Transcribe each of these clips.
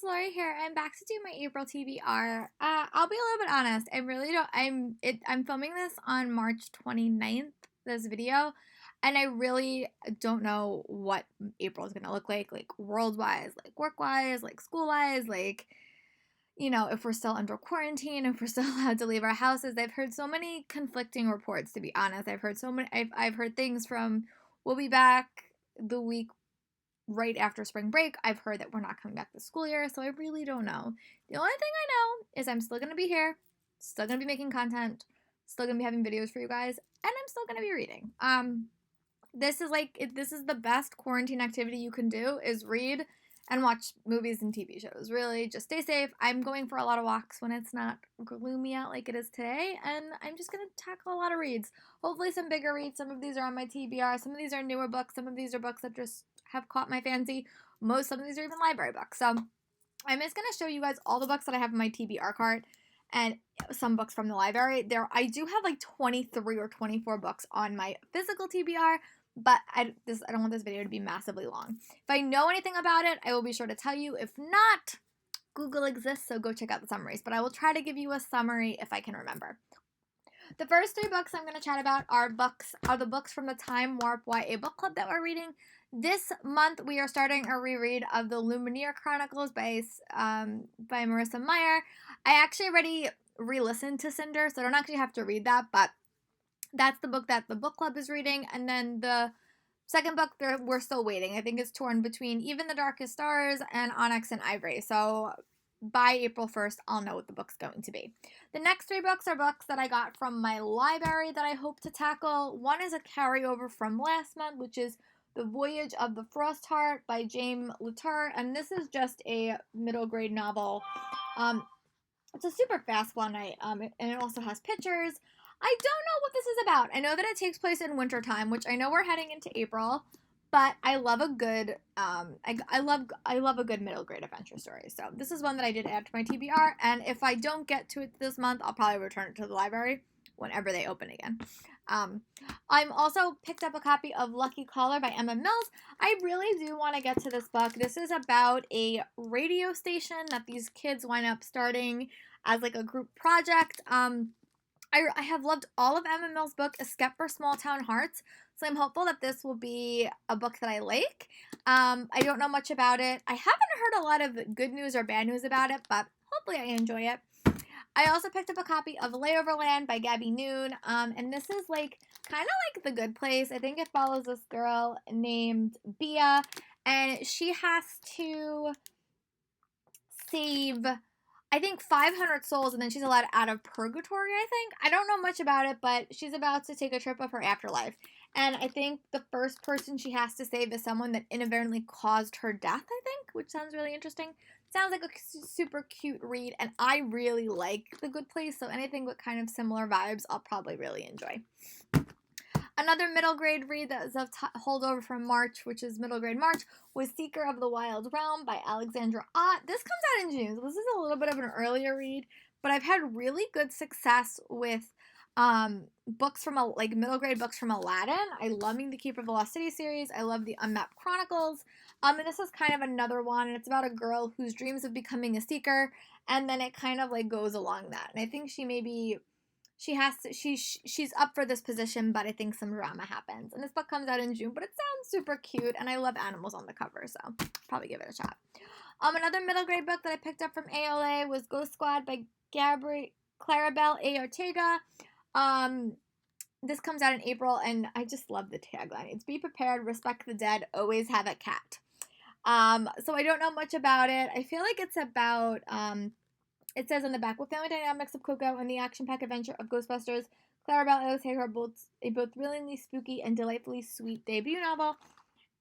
friends, Lori here. I'm back to do my April TBR. I'll be a little bit honest. I really don't. I'm filming this on March 29th. This video, and I really don't know what April is gonna look like world-wise, like work-wise, like school-wise, like if we're still under quarantine, if we're still allowed to leave our houses. I've heard so many conflicting reports. To be honest, I've heard so many. I've heard things from we'll be back the week right after spring break. I've heard that we're not coming back this school year, so I really don't know. The only thing I know is I'm still going to be here, still going to be making content, still going to be having videos for you guys, and I'm still going to be reading. This is the best quarantine activity you can do is read and watch movies and TV shows. Really, just stay safe. I'm going for a lot of walks when it's not gloomy out like it is today, and I'm just going to tackle a lot of reads. Hopefully some bigger reads. Some of these are on my TBR. Some of these are newer books. Some of these are books that just have caught my fancy. Some of these are even library books. So I'm just going to show you guys all the books that I have in my TBR cart and some books from the library. I do have like 23 or 24 books on my physical TBR, but I don't want this video to be massively long. If I know anything about it, I will be sure to tell you. If not, Google exists, so go check out the summaries. But I will try to give you a summary if I can remember. The first 3 books I'm going to chat about are the books from the Time Warp YA book club that we're reading. This month we are starting a reread of the Lumineer Chronicles by Marissa Meyer. I actually already re-listened to Cinder, so I don't actually have to read that, but that's the book that the book club is reading. And then the second book we're still waiting. I think it's torn between Even the Darkest Stars and Onyx and Ivory. So by April 1st, I'll know what the book's going to be. The next 3 books are books that I got from my library that I hope to tackle. One is a carryover from last month, which is The Voyage of the Frost Heart by James Latour, and this is just a middle grade novel. It's a super fast one, and it also has pictures. I don't know what this is about. I know that it takes place in wintertime, which I know we're heading into April, but I love a good I love a good middle grade adventure story. So this is one that I did add to my TBR, and if I don't get to it this month, I'll probably return it to the library whenever they open again. I'm also picked up a copy of Lucky Caller by Emma Mills. I really do want to get to this book. This is about a radio station that these kids wind up starting as like a group project. I have loved all of Emma Mills' book, Escape for Small Town Hearts, so I'm hopeful that this will be a book that I like. I don't know much about it. I haven't heard a lot of good news or bad news about it, but hopefully I enjoy it. I also picked up a copy of Layoverland by Gabby Noon, and this is kind of like The Good Place. I think it follows this girl named Bia, and she has to save, I think, 500 souls, and then she's allowed out of purgatory, I think. I don't know much about it, but she's about to take a trip of her afterlife. And I think the first person she has to save is someone that inadvertently caused her death, I think, which sounds really interesting. Sounds like a super cute read, and I really like The Good Place, so anything with kind of similar vibes, I'll probably really enjoy. Another middle grade read that is a holdover from March, which is middle grade March, was Seeker of the Wild Realm by Alexandra Ott. This comes out in June, so this is a little bit of an earlier read, but I've had really good success with books from middle grade books from Aladdin. I love the Keeper of the Lost City series. I love the Unmapped Chronicles. And this is kind of another one, and it's about a girl whose dreams of becoming a seeker, and then it kind of goes along that. And I think she's up for this position, but I think some drama happens. And this book comes out in June, but it sounds super cute, and I love animals on the cover, so probably give it a shot. Another middle grade book that I picked up from ALA was Ghost Squad by Claribel A. Ortega. This comes out in April, and I just love the tagline. It's "Be prepared, respect the dead, always have a cat." So I don't know much about it. I feel like it's about, it says on the back, with family dynamics of Coco and the action-packed adventure of Ghostbusters, Claribel and Ortega are both brilliantly spooky and delightfully sweet debut novel,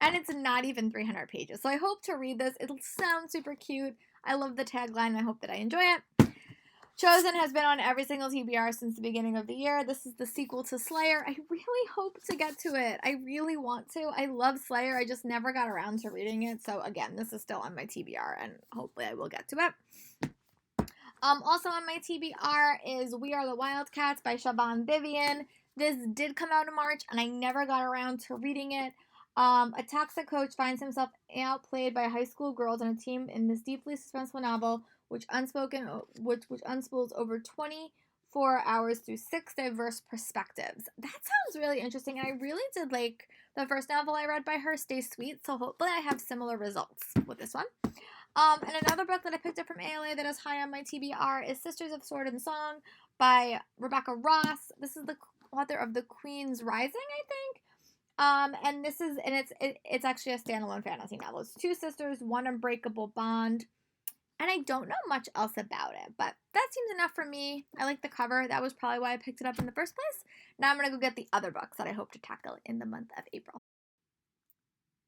and it's not even 300 pages. So I hope to read this. It'll sound super cute. I love the tagline. I hope that I enjoy it. Chosen has been on every single TBR since the beginning of the year. This is the sequel to Slayer. I really hope to get to it. I really want to. I love Slayer. I just never got around to reading it. So again, this is still on my TBR, and hopefully I will get to it. Also on my TBR is We Are the Wildcats by Siobhan Vivian. This did come out in March, and I never got around to reading it. A toxic coach finds himself outplayed by high school girls on a team in this deeply suspenseful novel, which unspools over 24 hours through 6 diverse perspectives. That sounds really interesting, and I really did like the first novel I read by her, Stay Sweet. So hopefully, I have similar results with this one. And another book that I picked up from ALA that is high on my TBR is Sisters of Sword and Song by Rebecca Ross. This is the author of The Queen's Rising, I think. And it's actually a standalone fantasy novel. It's two sisters, one unbreakable bond, and I don't know much else about it, but that seems enough for me. I like the cover. That was probably why I picked it up in the first place. Now I'm gonna go get the other books that I hope to tackle in the month of April.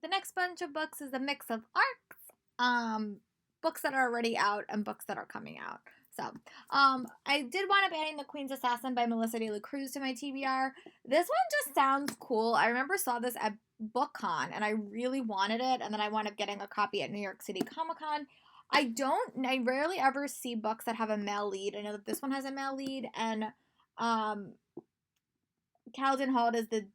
The next bunch of books is a mix of arcs, books that are already out and books that are coming out. So, I did wind up adding The Queen's Assassin by Melissa De La Cruz to my TBR. This one just sounds cool. I remember saw this at BookCon and I really wanted it, and then I wound up getting a copy at New York City Comic Con. I rarely ever see books that have a male lead. I know that this one has a male lead, and Calden Hall is the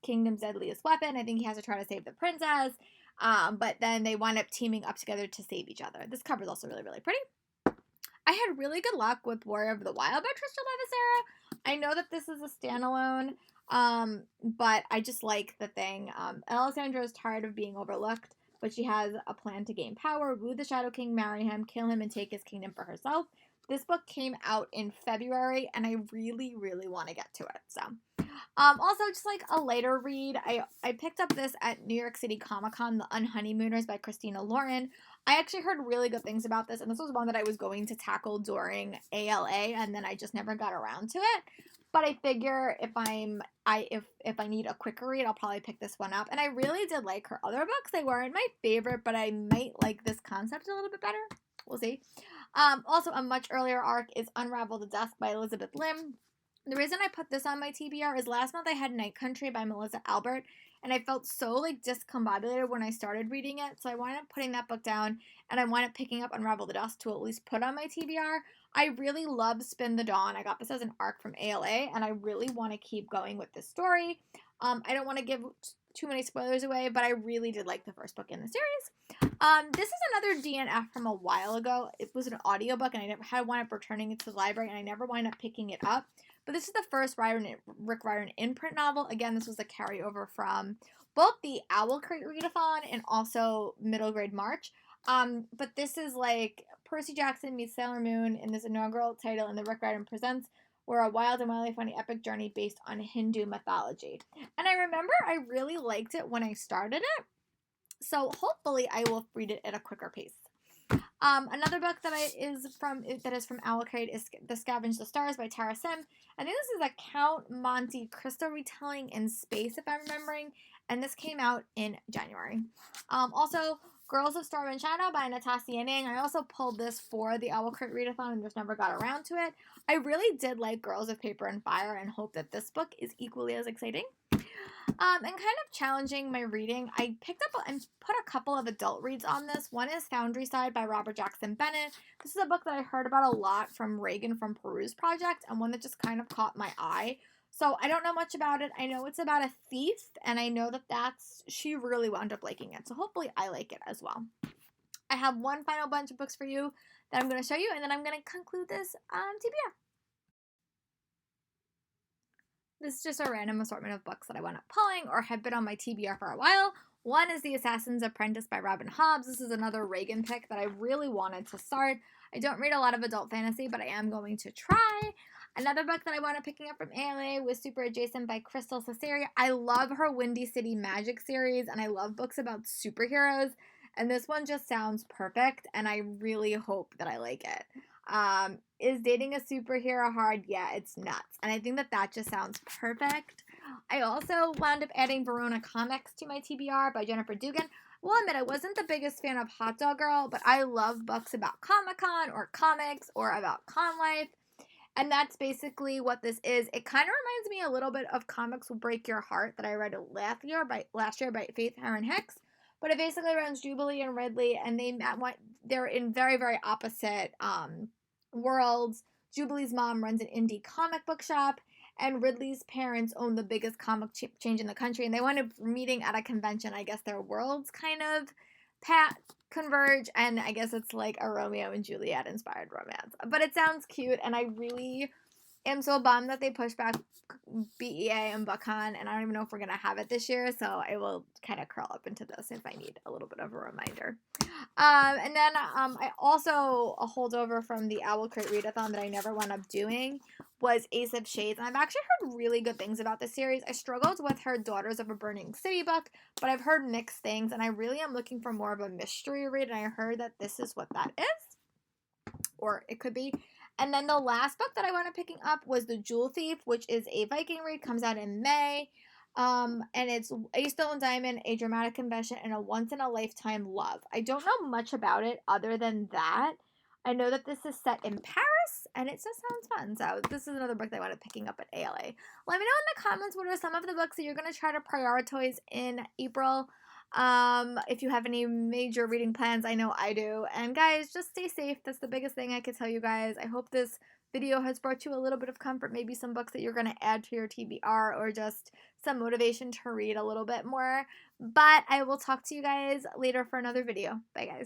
kingdom's deadliest weapon. I think he has to try to save the princess. But then they wind up teaming up together to save each other. This cover is also really, really pretty. I had really good luck with Warrior of the Wild by Trisha Levisera. I know that this is a standalone, but I just like the thing. Alessandra is tired of being overlooked, but she has a plan to gain power, woo the Shadow King, marry him, kill him, and take his kingdom for herself. This book came out in February, and I really, really want to get to it. So, also just like a later read, I picked up this at New York City Comic Con, The Unhoneymooners by Christina Lauren. I actually heard really good things about this, and this was one that I was going to tackle during ALA, and then I just never got around to it. But I figure if I need a quicker read, I'll probably pick this one up. And I really did like her other books. They weren't my favorite, but I might like this concept a little bit better. We'll see. Also, a much earlier arc is Unravel the Dusk by Elizabeth Lim. The reason I put this on my TBR is last month I had Night Country by Melissa Albert, and I felt so like discombobulated when I started reading it, so I wound up putting that book down, and I wound up picking up Unravel the Dusk to at least put on my TBR. I really love Spin the Dawn. I got this as an arc from ALA, and I really want to keep going with this story. I don't want to give too many spoilers away, but I really did like the first book in the series. This is another DNF from a while ago. It was an audiobook, and I never had wound up returning it to the library, and I never wound up picking it up. But this is the first Rick Riordan imprint novel. Again, this was a carryover from both the Owl Crate Readathon and also Middle Grade March. But this is like Percy Jackson meets Sailor Moon in this inaugural title in the Rick Riordan Presents, where a wild and wildly funny epic journey based on Hindu mythology. And I remember I really liked it when I started it, so hopefully I will read it at a quicker pace. Another book that is from Owl Crate is The Scavenge the Stars by Tara Sim. I think this is a Count Monte Cristo retelling in space, if I'm remembering, and this came out in January. Also, Girls of Storm and Shadow by Natasha Ning. I also pulled this for the Owl Crate Readathon and just never got around to it. I really did like Girls of Paper and Fire and hope that this book is equally as exciting. And kind of challenging my reading, I picked up and put a couple of adult reads on this. One is Foundry Side by Robert Jackson Bennett. This is a book that I heard about a lot from Reagan from Peru's Project, and one that just kind of caught my eye. So I don't know much about it. I know it's about a thief, and I know that she really wound up liking it. So hopefully I like it as well. I have one final bunch of books for you that I'm going to show you, and then I'm going to conclude this TBR. This is just a random assortment of books that I wound up pulling or have been on my TBR for a while. One is The Assassin's Apprentice by Robin Hobbs. This is another Reagan pick that I really wanted to start. I don't read a lot of adult fantasy, but I am going to try. Another book that I wound up picking up from ALA was Super Adjacent by Crystal Cesaria. I love her Windy City Magic series, and I love books about superheroes. And this one just sounds perfect, and I really hope that I like it. Is dating a superhero hard? Yeah, it's nuts. And I think that just sounds perfect. I also wound up adding Verona Comics to my TBR by Jennifer Dugan. Well, I admit I wasn't the biggest fan of Hot Dog Girl, but I love books about Comic-Con or comics or about con life. And that's basically what this is. It kind of reminds me a little bit of Comics Will Break Your Heart that I read last year by Faith Heron Hicks. But it basically runs Jubilee and Ridley, and they're in very, very opposite worlds. Jubilee's mom runs an indie comic book shop, and Ridley's parents own the biggest comic change in the country, and they wound up meeting at a convention. I guess their worlds kind of converge, and I guess it's like a Romeo and Juliet inspired romance. But it sounds cute, and I really am so bummed that they pushed back BEA and BookCon, and I don't even know if we're gonna have it this year, so I will kind of curl up into this if I need a little bit of a reminder. And then I also, a holdover from the Owl Crate Readathon that I never wound up doing was Ace of Shades, and I've actually heard really good things about this series. I struggled with her Daughters of a Burning City book, but I've heard mixed things, and I really am looking for more of a mystery read, and I heard that this is what that is, or it could be. And then the last book that I wound up picking up was The Jewel Thief, which is a Viking read, comes out in May. And it's A Stolen Diamond, a dramatic confession, and a once-in-a-lifetime love. I don't know much about it other than that. I know that this is set in Paris, and it just sounds fun. So this is another book that I wound up picking up at ALA. Let me know in the comments what are some of the books that you're going to try to prioritize in April. If you have any major reading plans, I know I do. And guys, just stay safe. That's the biggest thing I could tell you guys. I hope this video has brought you a little bit of comfort, maybe some books that you're going to add to your TBR, or just some motivation to read a little bit more. But I will talk to you guys later for another video. Bye guys.